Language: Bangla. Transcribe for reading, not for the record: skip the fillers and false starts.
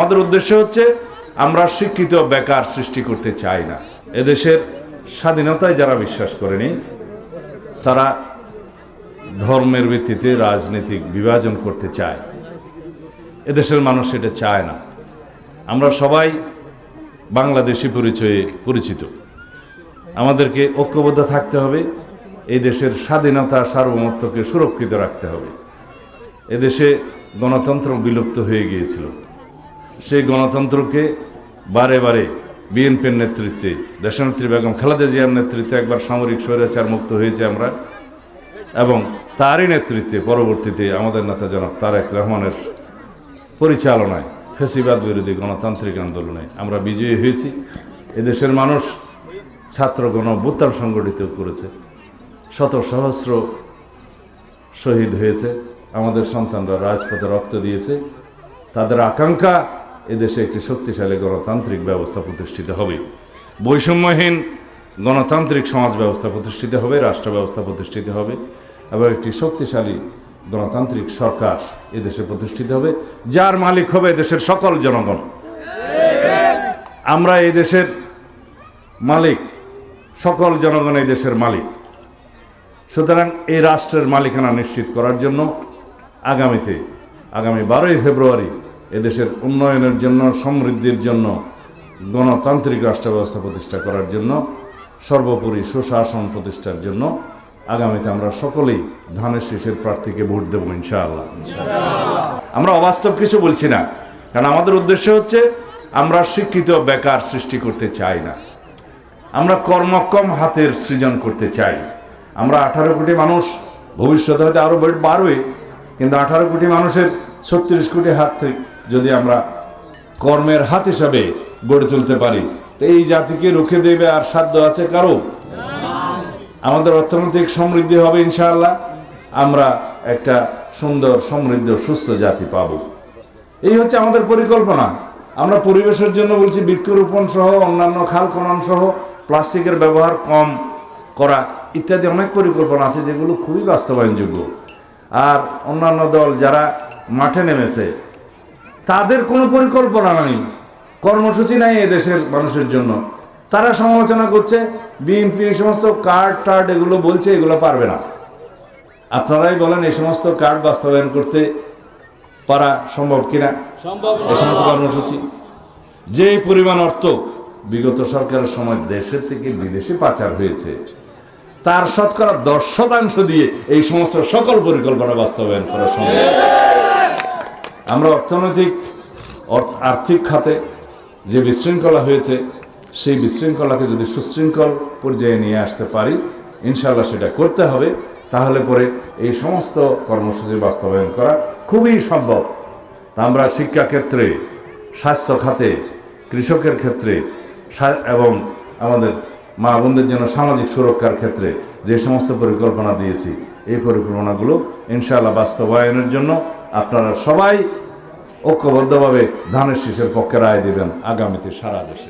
আমাদের উদ্দেশ্য হচ্ছে আমরা শিক্ষিত বেকার সৃষ্টি করতে চাই না। এদেশের স্বাধীনতায় যারা বিশ্বাস করেনি তারা ধর্মের ভিত্তিতে রাজনৈতিক বিভাজন করতে চায়। এদেশের মানুষ এটা চায় না। আমরা সবাই বাংলাদেশি পরিচয়ে পরিচিত। আমাদেরকে ঐক্যবদ্ধ থাকতে হবে। এই দেশের স্বাধীনতা সার্বভৌমত্বকে সুরক্ষিত রাখতে হবে। এদেশে গণতন্ত্র বিলুপ্ত হয়ে গিয়েছিল। সেই গণতন্ত্রকে বারে বারে বিএনপির নেতৃত্বে, দেশনেত্রী বেগম খালেদা জিয়ার নেতৃত্বে একবার সামরিক স্বৈরাচার মুক্ত হয়েছে আমরা, এবং তারই নেতৃত্বে পরবর্তীতে আমাদের নেতা জনাব তারেক রহমানের পরিচালনায় ফ্যাসিবাদ বিরোধী গণতান্ত্রিক আন্দোলনে আমরা বিজয়ী হয়েছি। এদেশের মানুষ ছাত্র গণ-অভ্যুত্থান সংগঠিত করেছে, শত সহস্র শহীদ হয়েছে, আমাদের সন্তানরা রাজপথে রক্ত দিয়েছে। তাদের আকাঙ্ক্ষা এদেশে একটি শক্তিশালী গণতান্ত্রিক ব্যবস্থা প্রতিষ্ঠিত হবে, বৈষম্যহীন গণতান্ত্রিক সমাজ ব্যবস্থা প্রতিষ্ঠিত হবে, রাষ্ট্র ব্যবস্থা প্রতিষ্ঠিত হবে, এবং একটি শক্তিশালী গণতান্ত্রিক সরকার এদেশে প্রতিষ্ঠিত হবে, যার মালিক হবে এদেশের সকল জনগণ। আমরা এই দেশের মালিক, সকল জনগণ এই দেশের মালিক। সুতরাং এই রাষ্ট্রের মালিকানা নিশ্চিত করার জন্য আগামী 12ই ফেব্রুয়ারি এদেশের উন্নয়নের জন্য, সমৃদ্ধির জন্য, গণতান্ত্রিক রাষ্ট্র ব্যবস্থা প্রতিষ্ঠা করার জন্য, সর্বোপরি সুশাসন প্রতিষ্ঠার জন্য আগামীতে আমরা সকলেই ধানের শীষের প্রার্থীকে ভোট দেব ইনশাআল্লাহ। আমরা অবাস্তব কিছু বলছি না, কারণ আমাদের উদ্দেশ্য হচ্ছে আমরা শিক্ষিত বেকার সৃষ্টি করতে চাই না। আমরা কর্মক্ষম হাতের সৃজন করতে চাই। আমরা 18 কোটি মানুষ, ভবিষ্যতে হয়তো আরও বাড়বে, কিন্তু 18 কোটি মানুষের 36 কোটি হাত থেকে যদি আমরা কর্মের হাত হিসাবে গড়ে তুলতে পারি, তো এই জাতিকে রুখে দেবে আর সাধ্য আছে কারো? আমাদের অর্থনৈতিক সমৃদ্ধি হবে ইনশাআল্লাহ। আমরা একটা সুন্দর, সমৃদ্ধ, সুস্থ জাতি পাব। এই হচ্ছে আমাদের পরিকল্পনা। আমরা পরিবেশের জন্য বলছি বৃক্ষরোপণ সহ, অন্যান্য খাল খনন সহ, প্লাস্টিকের ব্যবহার কম করা ইত্যাদি অনেক পরিকল্পনা আছে যেগুলো খুবই বাস্তবায়নযোগ্য। আর অন্যান্য দল যারা মাঠে নেমেছে তাদের কোনো পরিকল্পনা নেই, কর্মসূচি নাই এদেশের মানুষের জন্য। তারা সমালোচনা করছে বিএনপি এই সমস্ত কার্ড এগুলো বলছে, এগুলো পারবে না। আপনারাই বলেন এই সমস্ত কার্ড বাস্তবায়ন করতে পারা সম্ভব কিনা? এই সমস্ত কর্মসূচি, যে পরিমাণ অর্থ বিগত সরকারের সময় দেশের থেকে বিদেশে পাচার হয়েছে, তার শতকরা 10% দিয়ে এই সমস্ত সকল পরিকল্পনা বাস্তবায়ন করা সম্ভব। আমরা আর্থিক খাতে যে বিশৃঙ্খলা হয়েছে, সেই বিশৃঙ্খলাকে যদি সুশৃঙ্খল পর্যায়ে নিয়ে আসতে পারি, ইনশাআল্লাহ সেটা করতে হবে। তাহলে পরে এই সমস্ত কর্মসূচি বাস্তবায়ন করা খুবই সম্ভব। তা আমরা শিক্ষা ক্ষেত্রে, স্বাস্থ্য খাতে, কৃষকের ক্ষেত্রে এবং আমাদের মা বোনদের জন্য সামাজিক সুরক্ষার ক্ষেত্রে যে সমস্ত পরিকল্পনা দিয়েছি, এই পরিকল্পনাগুলো ইনশাআল্লাহ বাস্তবায়নের জন্য আপনারা সবাই ঐক্যবদ্ধভাবে ধানের শীষের পক্ষে রায় দেবেন আগামীতে সারা দেশে।